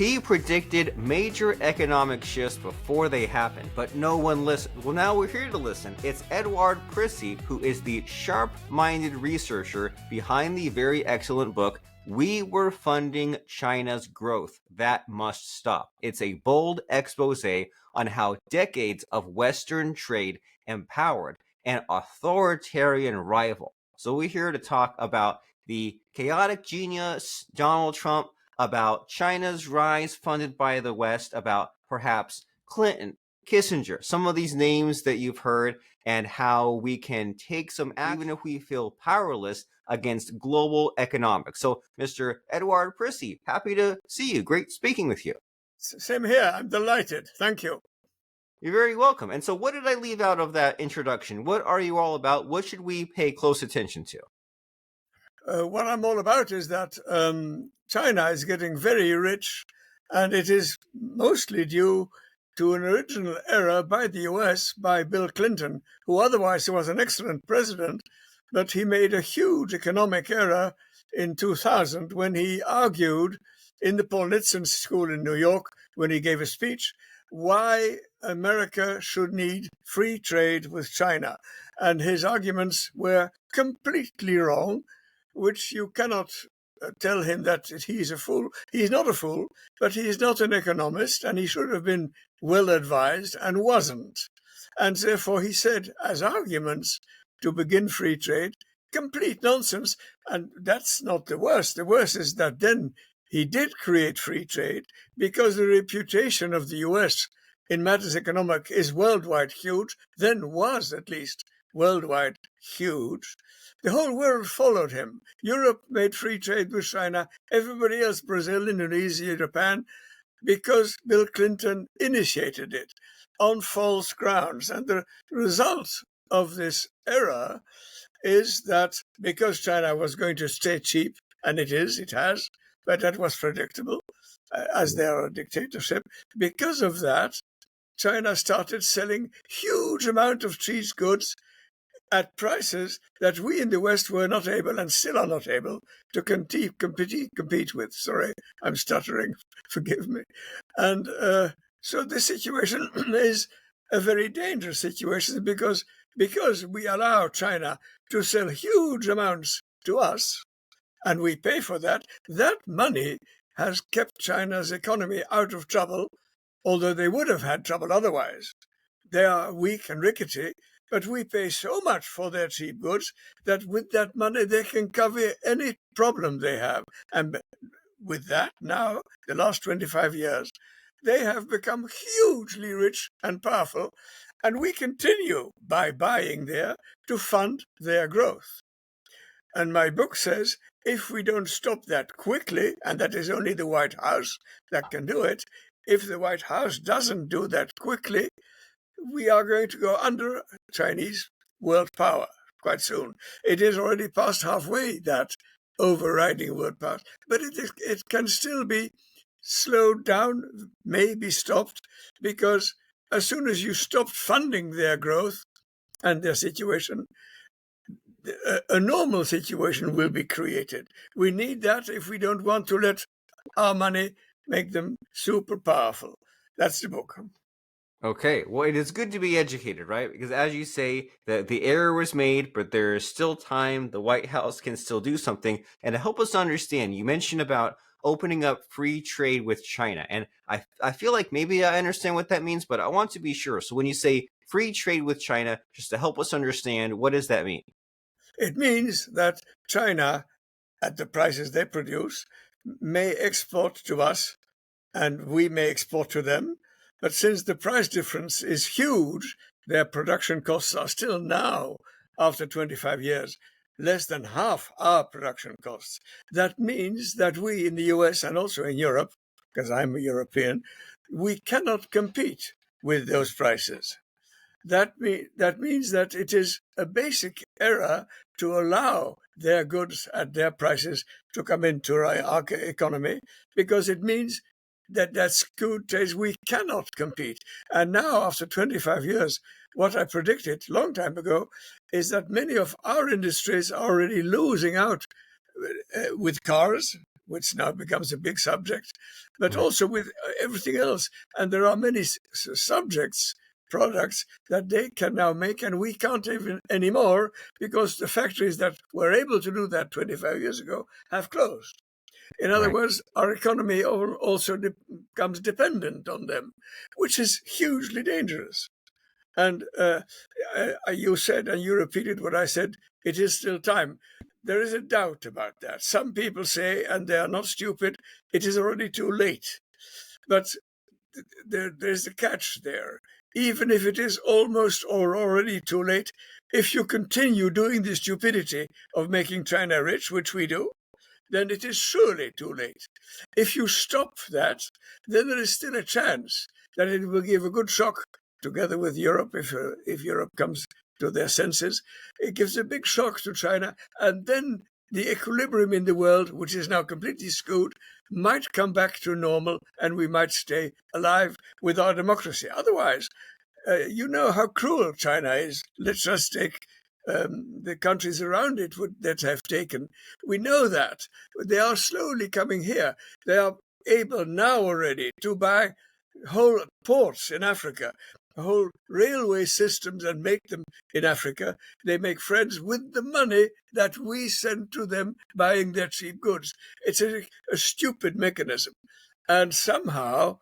He predicted major economic shifts before they happened, but no one listened. Well, now we're here to listen. It's Edouard Prisse, who is the sharp-minded researcher behind the very excellent book, We Were Funding China's Growth. That Must Stop. It's a bold expose on how decades of Western trade empowered an authoritarian rival. So we're here to talk about the chaotic genius, Donald Trump, about China's rise funded by the West, about perhaps Clinton, Kissinger, some of these names that you've heard, and how we can take some action even if we feel powerless against global economics. So, Mr. Edouard Prisse, happy to see you. Great speaking with you. Same here. I'm delighted. Thank you. You're very welcome. And so what did I leave out of that introduction? What are you all about? What should we pay close attention to? What I'm all about is that China is getting very rich, and it is mostly due to an original error by the US, by Bill Clinton, who otherwise was an excellent president, but he made a huge economic error in 2000 when he argued in the Paul Nitson School in New York, when he gave a speech, why America should need free trade with China. And his arguments were completely wrong, which you cannot tell him that he's a fool. He's not a fool, but he's not an economist, and he should have been well advised and wasn't. And therefore he said, as arguments to begin free trade, complete nonsense. And that's not the worst. The worst is that then he did create free trade because the reputation of the US in matters economic is worldwide huge, then was at least worldwide huge. The whole world followed him. Europe made free trade with China, everybody else, Brazil, Indonesia, Japan, because Bill Clinton initiated it on false grounds. And the result of this error is that because China was going to stay cheap, and it has, but that was predictable, as they are a dictatorship. Because of that, China started selling huge amount of cheese goods at prices that we in the West were not able and still are not able to compete with. Sorry, I'm stuttering. Forgive me. And so this situation is a very dangerous situation because we allow China to sell huge amounts to us, and we pay for that. That money has kept China's economy out of trouble, although they would have had trouble otherwise. They are weak and rickety, but we pay so much for their cheap goods that with that money they can cover any problem they have. And with that, now, the last 25 years, they have become hugely rich and powerful, and we continue by buying there to fund their growth. And my book says, if we don't stop that quickly, and that is only the White House that can do it, if the White House doesn't do that quickly, we are going to go under Chinese world power quite soon. It is already past halfway, that overriding world power, but it can still be slowed down, may be stopped, because as soon as you stop funding their growth and their situation, a normal situation will be created. We need that if we don't want to let our money make them super powerful. That's the book. Okay, well, it is good to be educated, right? Because as you say, the error was made, but there is still time. The White House can still do something. And to help us understand, you mentioned about opening up free trade with China. And I feel like maybe I understand what that means, but I want to be sure. So when you say free trade with China, just to help us understand, what does that mean? It means that China, at the prices they produce, may export to us, and we may export to them. But since the price difference is huge, their production costs are still now, after 25 years, less than half our production costs. That means that we in the US and also in Europe, because I'm a European, we cannot compete with those prices. That means that it is a basic error to allow their goods at their prices to come into our economy, because it means that good taste, we cannot compete. And now, after 25 years, what I predicted a long time ago is that many of our industries are already losing out with cars, which now becomes a big subject, but also with everything else. And there are many subjects, products that they can now make, and we can't even anymore because the factories that were able to do that 25 years ago have closed. In other Right. words, our economy also becomes dependent on them, which is hugely dangerous. And you said, and you repeated what I said, it is still time. There is a doubt about that. Some people say, and they are not stupid, it is already too late. But there's a catch there. Even if it is almost or already too late, if you continue doing the stupidity of making China rich, which we do, then it is surely too late. If you stop that, then there is still a chance that it will give a good shock together with Europe, if Europe comes to their senses. It gives a big shock to China, and then the equilibrium in the world, which is now completely skewed, might come back to normal, and we might stay alive with our democracy. Otherwise, you know how cruel China is. Let's just take the countries around it that have taken. We know that. They are slowly coming here. They are able now already to buy whole ports in Africa, whole railway systems, and make them in Africa. They make friends with the money that we send to them buying their cheap goods. It's a stupid mechanism. And somehow,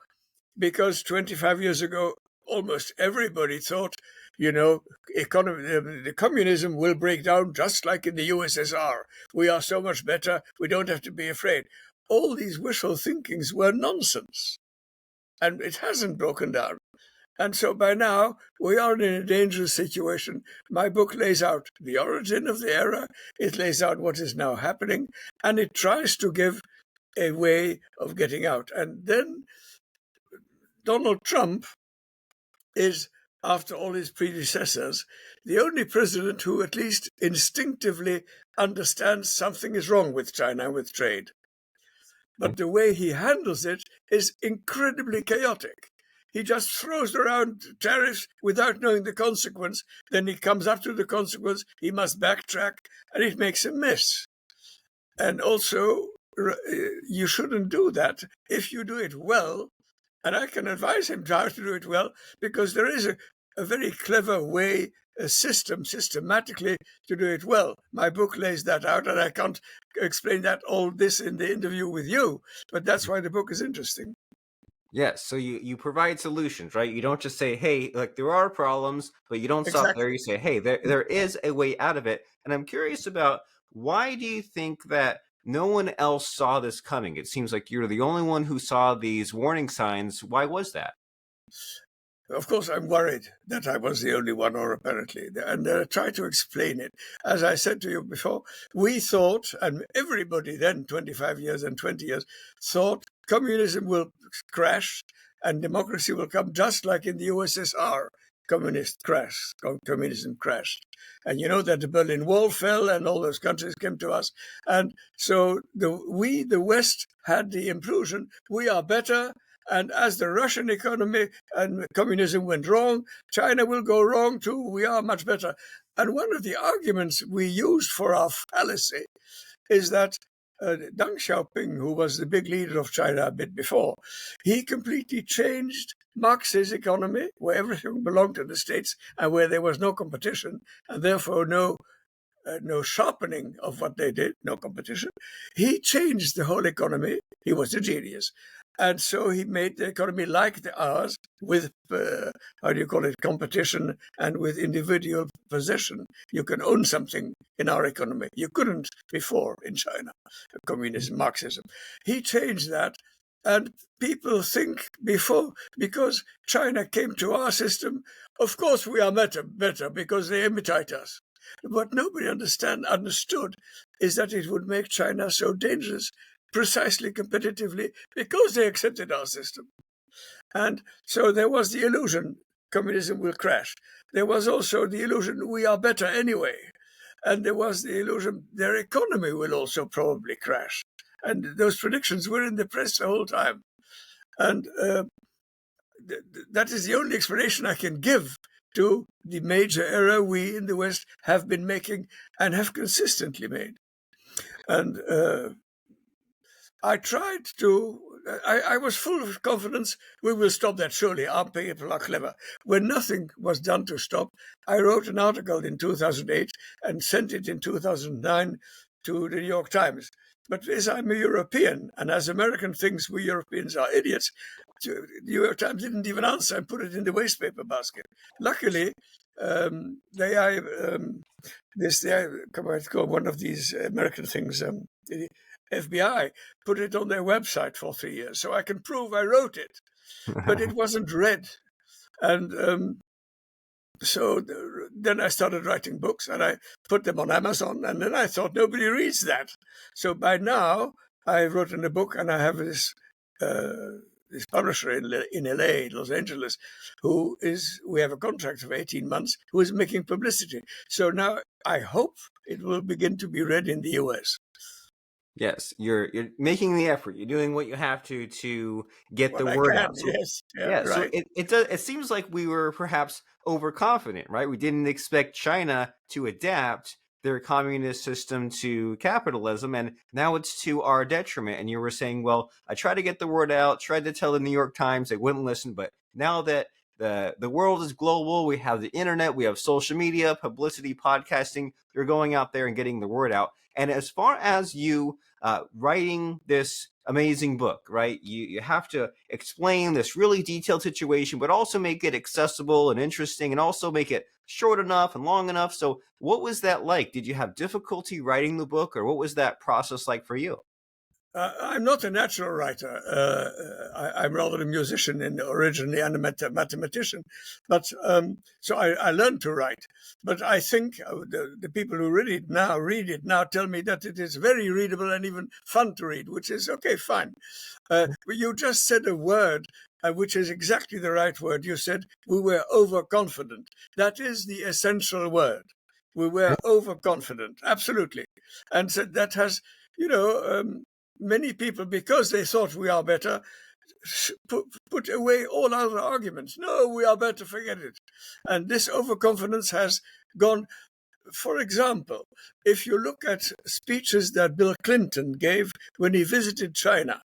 because 25 years ago, almost everybody thought, the communism will break down just like in the USSR. We are so much better, we don't have to be afraid. All these wishful thinkings were nonsense. And it hasn't broken down. And so by now, we are in a dangerous situation. My book lays out the origin of the era, it lays out what is now happening, and it tries to give a way of getting out. And then Donald Trump is, after all his predecessors, the only president who at least instinctively understands something is wrong with China with trade. But the way he handles it is incredibly chaotic. He just throws around tariffs without knowing the consequence. Then he comes up to the consequence, he must backtrack, and it makes a mess. And also, you shouldn't do that. If you do it well, and I can advise him how to do it well, because there is a very clever way, a systematically to do it well. My book lays that out, and I can't explain all this in the interview with you, but that's why the book is interesting. Yes, so you provide solutions, right? You don't just say, hey, like there are problems, but you don't stop there. Exactly. You say, hey, there is a way out of it. And I'm curious about, why do you think that no one else saw this coming? It seems like you're the only one who saw these warning signs. Why was that? Of course, I'm worried that I was the only one, or apparently, and I try to explain it. As I said to you before, we thought, and everybody then, 25 years and 20 years, thought communism will crash and democracy will come just like in the USSR. Communism crashed. And you know that the Berlin Wall fell and all those countries came to us. And so the West, had the implosion. We are better. And as the Russian economy and communism went wrong, China will go wrong too. We are much better. And one of the arguments we used for our fallacy is that Deng Xiaoping, who was the big leader of China a bit before, he completely changed Marx's economy, where everything belonged to the states and where there was no competition, and therefore no sharpening of what they did, no competition. He changed the whole economy. He was a genius. And so he made the economy like ours, with, competition and with individual possession. You can own something in our economy. You couldn't before in China, communism, Marxism. He changed that. And people think because China came to our system, of course we are better because they imitate us. What nobody understood is that it would make China so dangerous precisely competitively because they accepted our system. And so there was the illusion communism will crash. There was also the illusion we are better anyway. And there was the illusion their economy will also probably crash. And those predictions were in the press the whole time. And that is the only explanation I can give to the major error we in the West have been making and have consistently made. And I tried to. I was full of confidence. We will stop that surely. Our people are clever. When nothing was done to stop, I wrote an article in 2008 and sent it in 2009 to the New York Times. But as I'm a European, and as American thinks we Europeans are idiots, the New York Times didn't even answer and put it in the wastepaper basket. Luckily, they called one of these American things, the FBI, put it on their website for 3 years, so I can prove I wrote it, but it wasn't read. And then I started writing books, and I put them on Amazon, and then I thought nobody reads that. So by now, I wrote in a book, and I have this publisher in LA, Los Angeles, we have a contract of 18 months, who is making publicity. So now I hope it will begin to be read in the US. Yes, you're making the effort. You're doing what you have to get the word out. So, yes, yeah. So right. it seems like we were perhaps overconfident, right? We didn't expect China to adapt their communist system to capitalism, and now it's to our detriment. And you were saying, well, I tried to get the word out, tried to tell the New York Times, they wouldn't listen, but now that the world is global, we have the internet, we have social media, publicity, podcasting, you're going out there and getting the word out. And as far as you writing this amazing book, right? You have to explain this really detailed situation, but also make it accessible and interesting, and also make it short enough and long enough. So what was that like? Did you have difficulty writing the book, or what was that process like for you? I'm not a natural writer. I'm rather a musician originally and a mathematician. But so I learned to write. But I think the people who read it now tell me that it is very readable and even fun to read, which is okay, fine. But you just said a word which is exactly the right word. You said we were overconfident. That is the essential word. We were overconfident, absolutely. And so that has, you know, many people, because they thought we are better, put away all other arguments. No, we are better, forget it. And this overconfidence has gone. For example, if you look at speeches that Bill Clinton gave when he visited China,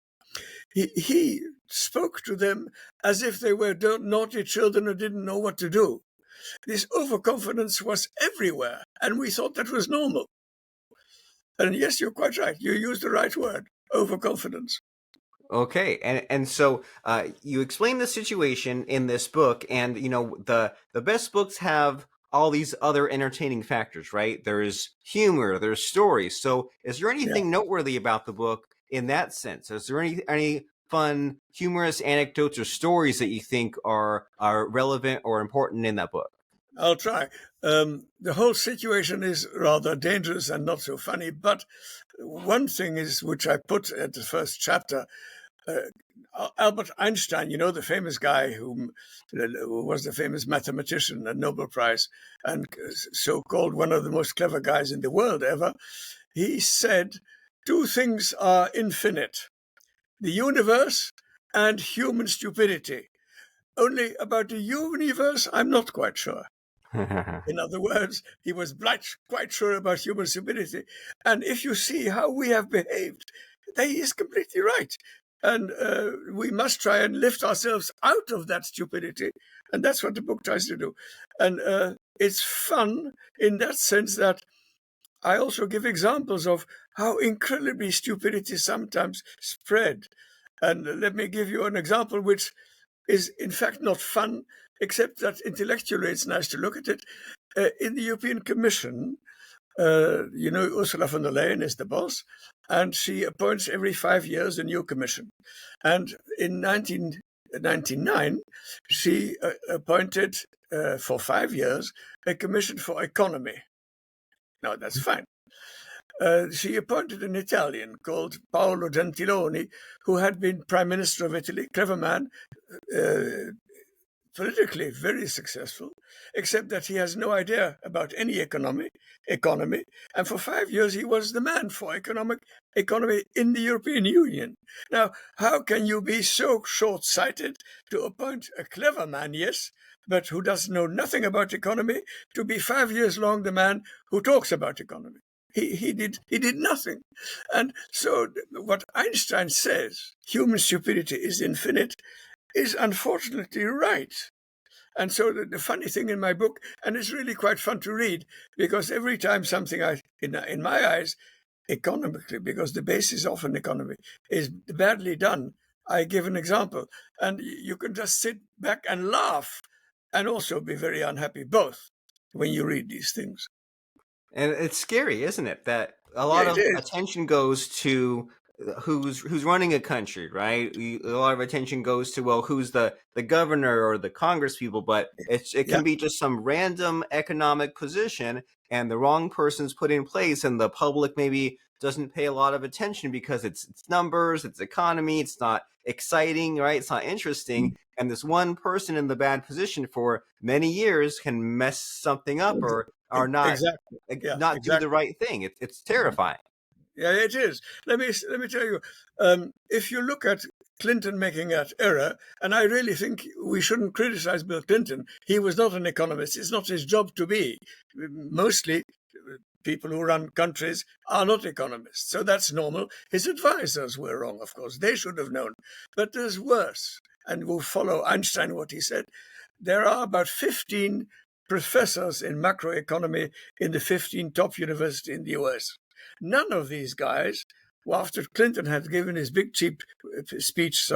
he spoke to them as if they were naughty children who didn't know what to do. This overconfidence was everywhere, and we thought that was normal. And yes, you're quite right. You used the right word, overconfidence. Okay, and so you explain the situation in this book, and you know the best books have all these other entertaining factors, right? There's humor, there's stories. So, is there anything noteworthy about the book in that sense? Is there any fun, humorous anecdotes or stories that you think are relevant or important in that book? I'll try. The whole situation is rather dangerous and not so funny, but one thing is, which I put at the first chapter, Albert Einstein, you know, the famous guy who was the famous mathematician and Nobel Prize, and so-called one of the most clever guys in the world ever, he said, two things are infinite: the universe and human stupidity. Only about the universe, I'm not quite sure. In other words, he was quite sure about human stupidity. And if you see how we have behaved, he is completely right. And we must try and lift ourselves out of that stupidity. And that's what the book tries to do. And it's fun in that sense that I also give examples of how incredibly stupidity sometimes spread. And let me give you an example which is in fact not fun, except that intellectually it's nice to look at it. In the European Commission, you know, Ursula von der Leyen is the boss, and she appoints every 5 years a new commission. And in 1999, she appointed for 5 years a commission for economy. Now, that's fine. She appointed an Italian called Paolo Gentiloni, who had been Prime Minister of Italy, clever man, politically very successful, except that he has no idea about any economy. And for 5 years, he was the man for economy in the European Union. Now, how can you be so short-sighted to appoint a clever man, yes, but who does know nothing about economy, to be 5 years long the man who talks about economy? He did nothing. And so what Einstein says, human stupidity is infinite, is unfortunately right. And so the funny thing in my book, and it's really quite fun to read, because every time something in my eyes, economically, because the basis of an economy is badly done, I give an example. And you can just sit back and laugh and also be very unhappy, both, when you read these things. And it's scary, isn't it? That a Yeah, lot it of is. attention goes to who's running a country, right? A lot of attention goes to, well, who's the governor or the Congress people, but it Yeah, can be just some random economic position, and the wrong person's put in place, and the public maybe doesn't pay a lot of attention because it's numbers, it's economy, it's not exciting, right? It's not interesting, and this one person in the bad position for many years can mess something up or are not exactly. Yeah, do the exactly. right thing. It's terrifying. Yeah, it is. Let me tell you, if you look at Clinton making that error, and I really think we shouldn't criticize Bill Clinton. He was not an economist. It's not his job to be. Mostly, people who run countries are not economists, so that's normal. His advisors were wrong, of course. They should have known. But there's worse, and we'll follow Einstein what he said. There are about 15 professors in macroeconomy in the 15 top universities in the US. None of these guys, well, after Clinton had given his big cheap speech,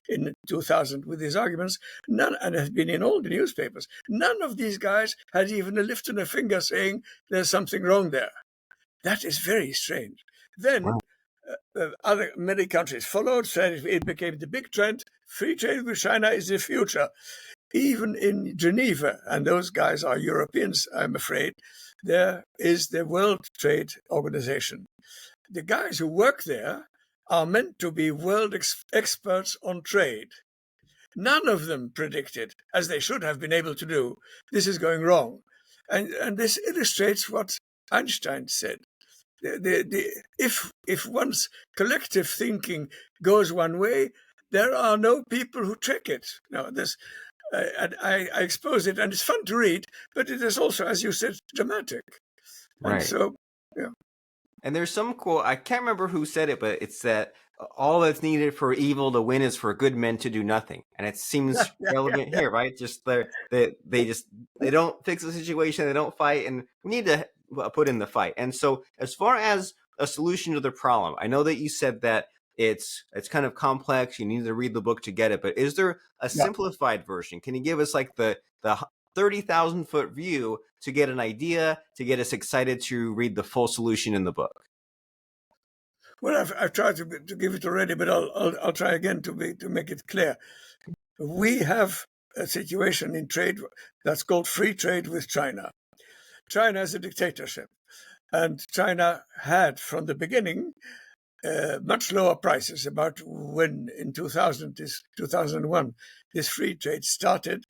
in 2000 with his arguments, none, and had been in all the newspapers, none of these guys had even lifted a finger saying there's something wrong there. That is very strange. Then many countries followed, said it became the big trend. Free trade with China is the future. Even in Geneva, and those guys are Europeans, I'm afraid, there is the World Trade Organization. The guys who work there are meant to be world experts on trade. None of them predicted, as they should have been able to do, this is going wrong. And this illustrates what Einstein said. If one's collective thinking goes one way, there are no people who check it. Now, I expose it, and it's fun to read, but it is also, as you said, dramatic. And Right. so, yeah. And there's some quote, I can't remember who said it, but it's that all that's needed for evil to win is for good men to do nothing. And it Yeah, seems yeah, yeah, relevant yeah. here, right? Just they don't fix the situation, they don't fight, and we need to put in the fight. And so as far as a solution to the problem, I know that you said that it's kind of complex, you need to read the book to get it, but is there a Yeah. simplified version? Can you give us like the 30,000-foot view to get an idea, to get us excited to read the full solution in the book? Well, I've tried to give it already, but I'll try again to make it clear. We have a situation in trade that's called free trade with China. China is a dictatorship, and China had from the beginning much lower prices. About when in 2001 this free trade started,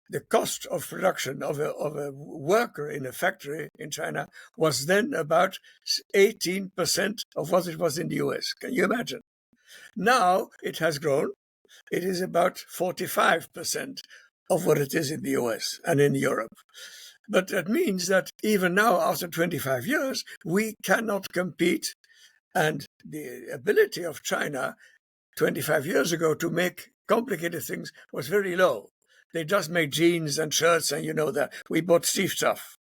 the cost of production of a worker in a factory in China was then about 18% of what it was in the US. Can you imagine? Now it has grown. It is about 45% of what it is in the US and in Europe. But that means that even now, after 25 years, we cannot compete. And the ability of China 25 years ago to make complicated things was very low. They just made jeans and shirts, and you know that we bought cheap stuff.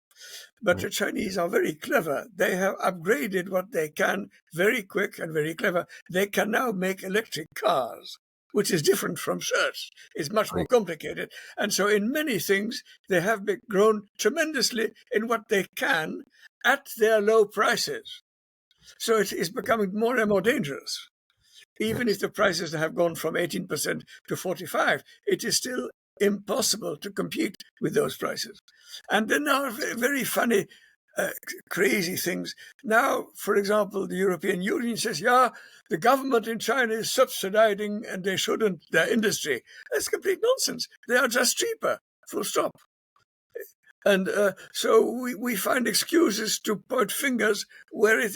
But the Chinese are very clever. They have upgraded what they can very quick and very clever. They can now make electric cars, which is different from shirts. It's much more Right. complicated. And so, in many things, they have grown tremendously in what they can at their low prices. So, it is becoming more and more dangerous. Even if the prices have gone from 18% to 45, it is still impossible to compete with those prices. And then there are very funny, crazy things. Now, for example, the European Union says, yeah, the government in China is subsidizing and they shouldn't, their industry. That's complete nonsense. They are just cheaper, full stop. And so we find excuses to point fingers where it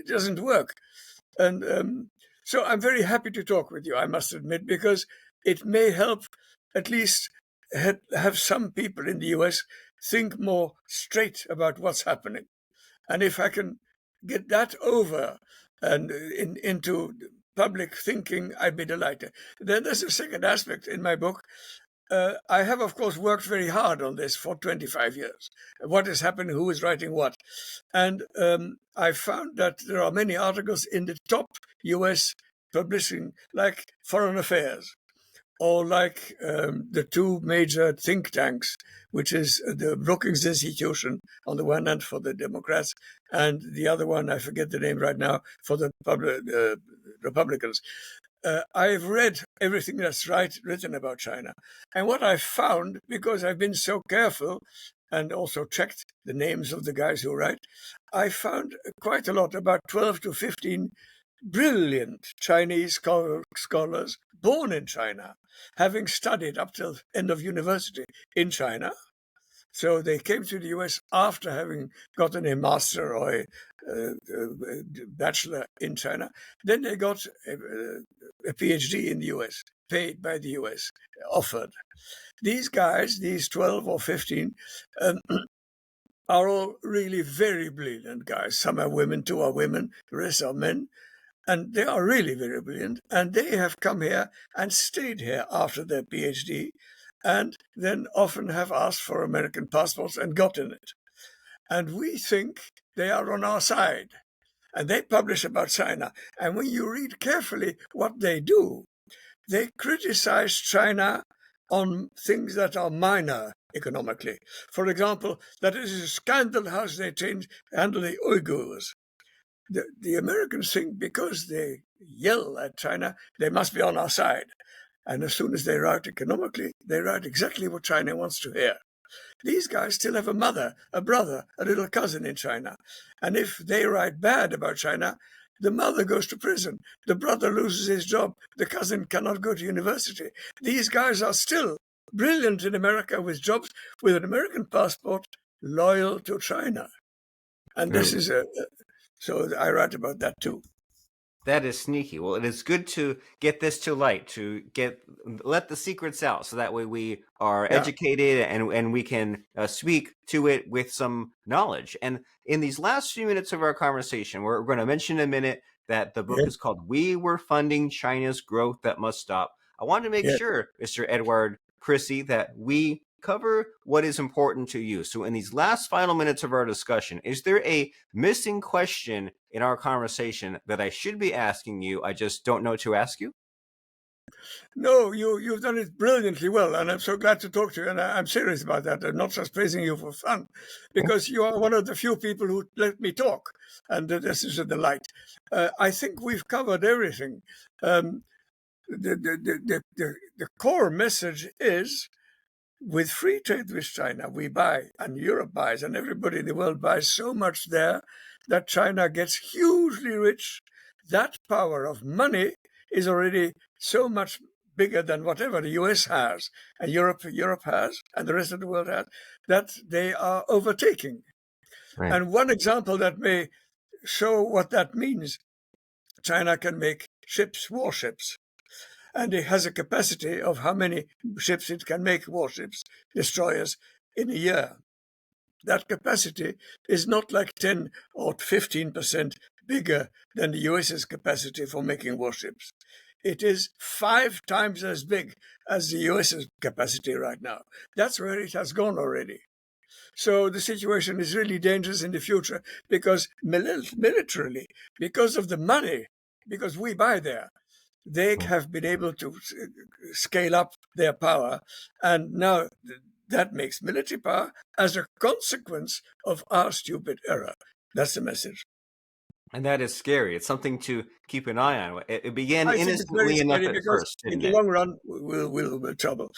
doesn't work. And so I'm very happy to talk with you, I must admit, because it may help at least have some people in the US think more straight about what's happening. And if I can get that over and into public thinking, I'd be delighted. Then there's a second aspect in my book. I have, of course, worked very hard on this for 25 years. What is happening, who is writing what. And I found that there are many articles in the top US publishing, like Foreign Affairs, or like the two major think tanks, which is the Brookings Institution on the one hand for the Democrats, and the other one, I forget the name right now, for the Republicans. I've read everything that's written about China. And what I found, because I've been so careful and also checked the names of the guys who write, I found quite a lot, about 12 to 15 brilliant Chinese scholars born in China, having studied up till end of university in China. So they came to the US after having gotten a master or a bachelor in China. Then they got a PhD in the US, paid by the US, offered. These guys, these 12 or 15, are all really very brilliant guys. Some are women, two are women, the rest are men. And they are really very brilliant. And they have come here and stayed here after their PhD, and then often have asked for American passports and gotten it. And we think they are on our side. And they publish about China. And when you read carefully what they do, they criticize China on things that are minor economically. For example, that it is a scandal how they handle the Uyghurs. The Americans think because they yell at China, they must be on our side. And as soon as they write economically, they write exactly what China wants to hear. These guys still have a mother, a brother, a little cousin in China. And if they write bad about China, the mother goes to prison, the brother loses his job, the cousin cannot go to university. These guys are still brilliant in America with jobs, with an American passport, loyal to China. And this is so I write about that too. That is sneaky. Well, it is good to get this to light, to let the secrets out, so that way we are educated and we can speak to it with some knowledge. And in these last few minutes of our conversation, we're going to mention in a minute that the book is called "We Were Funding China's Growth That Must Stop." I want to make sure, Mr. Edouard Prisse, that we cover what is important to you. So in these last final minutes of our discussion, is there a missing question in our conversation that I should be asking you, I just don't know to ask you? No, you've done it brilliantly well, and I'm so glad to talk to you, and I'm serious about that. I'm not just praising you for fun, because you are one of the few people who let me talk, and this is a delight. I think we've covered everything. The core message is, with free trade with China, we buy, and Europe buys, and everybody in the world buys so much there that China gets hugely rich. That power of money is already so much bigger than whatever the US has, and Europe has, and the rest of the world has, that they are overtaking. Right. And one example that may show what that means, China can make ships, warships. And it has a capacity of how many ships it can make, warships, destroyers, in a year. That capacity is not like 10 or 15% bigger than the US's capacity for making warships. It is 5 times as big as the US's capacity right now. That's where it has gone already. So the situation is really dangerous in the future, because militarily, because of the money, because we buy there, they have been able to scale up their power, and now that makes military power as a consequence of our stupid error. That's the message. And that is scary. It's something to keep an eye on. It began innocently enough at first, in the long run, we'll have trouble.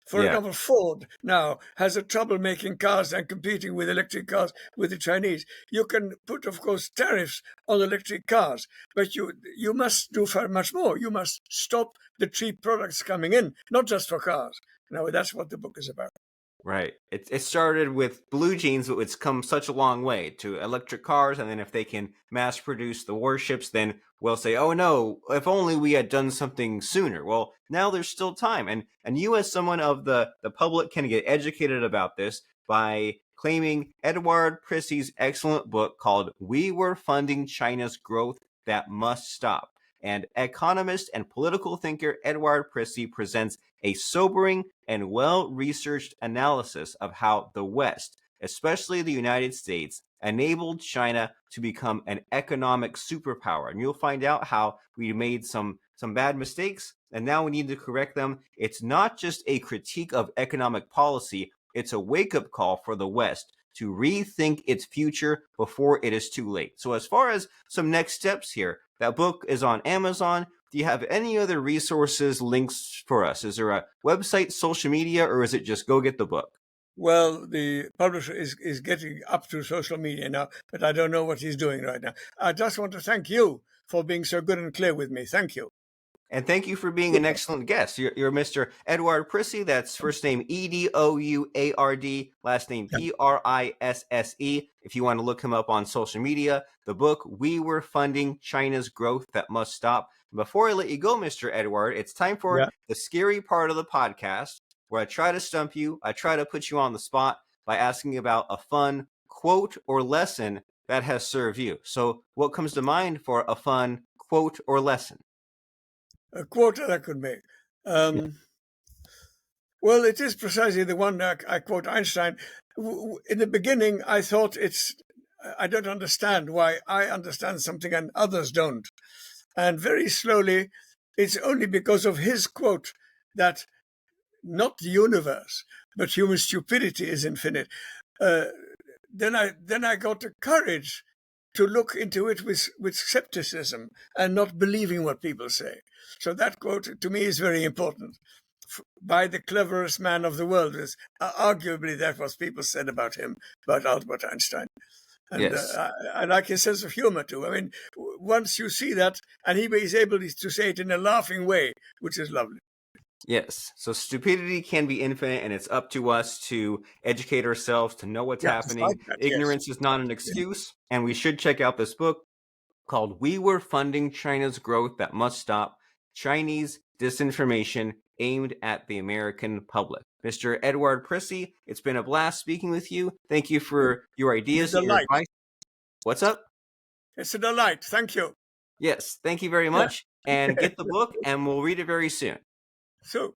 For example, Ford now has a trouble making cars and competing with electric cars with the Chinese. You can put, of course, tariffs on electric cars, but you must do far much more. You must stop the cheap products coming in, not just for cars. Now, that's what the book is about. Right. It started with blue jeans, but it's come such a long way to electric cars. And then if they can mass produce the warships, then we'll say, oh no, if only we had done something sooner. Well, now there's still time. And you, as someone of the public, can get educated about this by claiming Edouard Prisse's excellent book called We Were Funding China's Growth That Must Stop. And economist and political thinker Edouard Prisse presents a sobering and well-researched analysis of how the West, especially the United States, enabled China to become an economic superpower. And you'll find out how we made some bad mistakes, and now we need to correct them. It's not just a critique of economic policy, it's a wake-up call for the West to rethink its future before it is too late. So as far as some next steps here, that book is on Amazon. Do you have any other resources, links for us? Is there a website, social media, or is it just go get the book? Well, the publisher is getting up to social media now, but I don't know what he's doing right now. I just want to thank you for being so good and clear with me. Thank you. And thank you for being an excellent guest. You're Mr. Edouard Prisse. That's first name Edouard, last name Prisse. If you want to look him up on social media, the book, We Were Funding China's Growth That Must Stop. Before I let you go, Mr. Edouard, it's time for the scary part of the podcast where I try to stump you. I try to put you on the spot by asking about a fun quote or lesson that has served you. So what comes to mind for a fun quote or lesson? A quote that I could make. Well, it is precisely the one that I quote Einstein. In the beginning, I thought I don't understand why I understand something and others don't. And very slowly, it's only because of his quote that not the universe, but human stupidity is infinite. Then I got the courage to look into it with skepticism and not believing what people say. So that quote to me is very important. By the cleverest man of the world, is arguably that was people said about him, about Albert Einstein. And yes. I like his sense of humor too. I mean, once you see that, and he is able to say it in a laughing way, which is lovely. Yes. So stupidity can be infinite, and it's up to us to educate ourselves, to know what's happening. Like that, Ignorance is not an excuse, and we should check out this book called We Were Funding China's Growth That Must Stop, Chinese Disinformation Aimed at the American Public. Mr. Edouard Prisse, it's been a blast speaking with you. Thank you for your ideas and your advice. What's up? It's a delight. Thank you. Yes, thank you very much. And get the book, and we'll read it very soon. So